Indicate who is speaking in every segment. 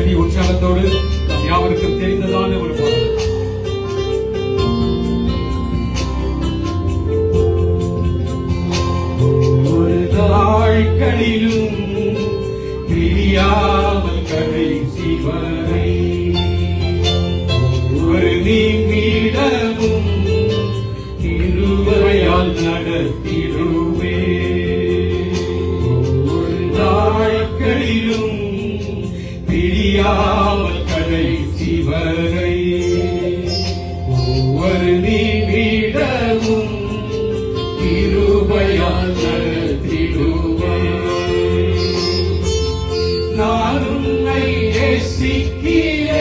Speaker 1: கைதட்டி உற்சாகத்தோடு நம் யாவருக்கும் தெரிந்ததான ஒரு பாடல். ஒரு நாட்களிலும் பிரியாமல் கடைசி வரை ஒரு நீங்கிடமும் திருவரையால் நடத்திடுவே. ஒரு நாட்களிலும் பிரியாமல் கடைசி வரை ஒவ்வொரு நீங்கிடமும் திருவரையால் நடத்திடுவே. நான் உன்னை நேசிக்கிறேன்,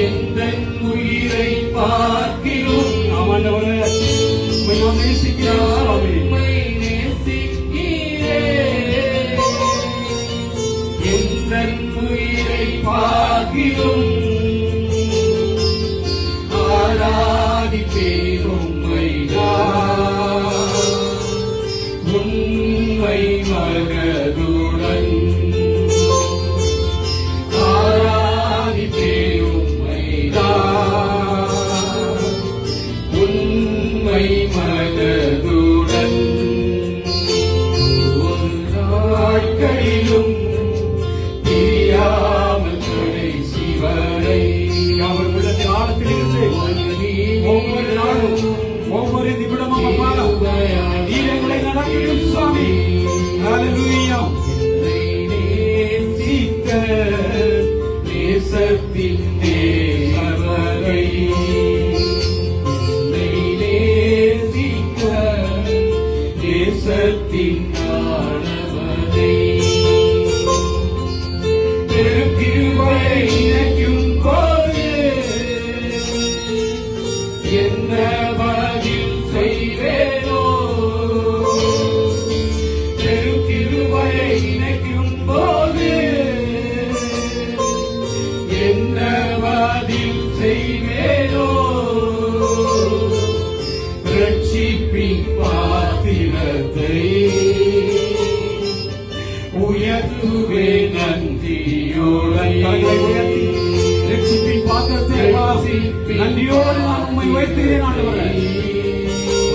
Speaker 1: எந்தன் உயிரை பார்க்கிறோம். ஆமாண்டவரே, நான் நேசிக்கிறேன், எந்தன் உயிரை பார்க்கிறோம். ஆராதிப்பேன் உம்மைதான் உண்மை மனதுடன். ஆராதிப்பேன் உம்மைதான் உண்மை மனதுடன். ஒரு நாட்களிலும் பிரியாமல் கடைசி வரை. அவர் உள்ளத்தின் ஆழத்திலிருந்து ஒவ்வொரு நாளும் ஒவ்வொரு நிமிடமும் அப்பா நீர் எங்களை நடத்திடும் சுவாமி. ஹல்லேலூயா. நேசித்த நேசத்தின் தேவரை, நேசித்த நேசத்தின் ஆனவரை, திருக்கிருபையை நினைக்கும் போது என்ன பதில் செய்வேனோ. திருக்கிருபையை நினைக்கும் போது என்ன பதில் செய்வேனோ. ரட்சிப்பின் பாத்திரத்தை உயர்த்துவே நன்றியோடு. உயர்த்தி ரட்சிப்பின் பாத்திரத்தை நன்றியோடு நான் உம்மை உயர்த்துகிறேன் ஆண்டவரே.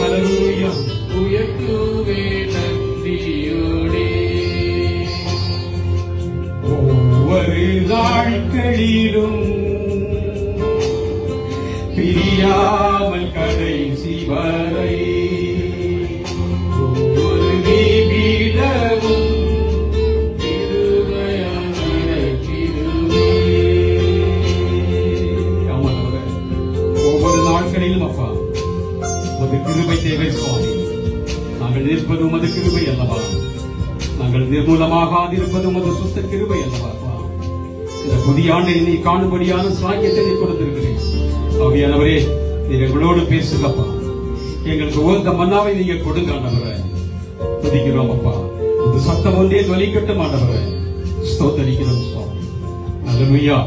Speaker 1: ஹல்லேலூயா. உயர்த்துவே நன்றியோடு. ஒவ்வொரு நாட்களிலும் பிரியாமல் கடைசி வரை ஒவ்வொரு நிமிடமும் திருவரையால் நடத்திடுவே. ஒவ்வொரு நாட்களிலும் அப்பா உமது கிருபை தேவை சுவாமி. நாங்கள் நிற்பது உமது கிருபை அல்லவா, நாங்கள் நிர்மூலமாகாதிருப்பது உமது சுத்த கிருபை அல்லவா. இந்த புதிய ஆண்டை நீ காணும்படியான சாக்கியத்தை நீ கொடுத்திருக்கிறேன். ஆவியானவரே, நீர் எங்களோடு பேசுங்கப்பா. எங்களுக்கு உகந்த மன்னாவை நீங்க கொடுங்க ஆண்டவரே. துதிக்கிறோம் அப்பா. இந்த சத்தம் ஒன்றே தொலைக்கட்டும் ஆண்டவரே. ஸ்தோத்தரிக்கிறோம் சுவாமி. ஹல்லேலூயா.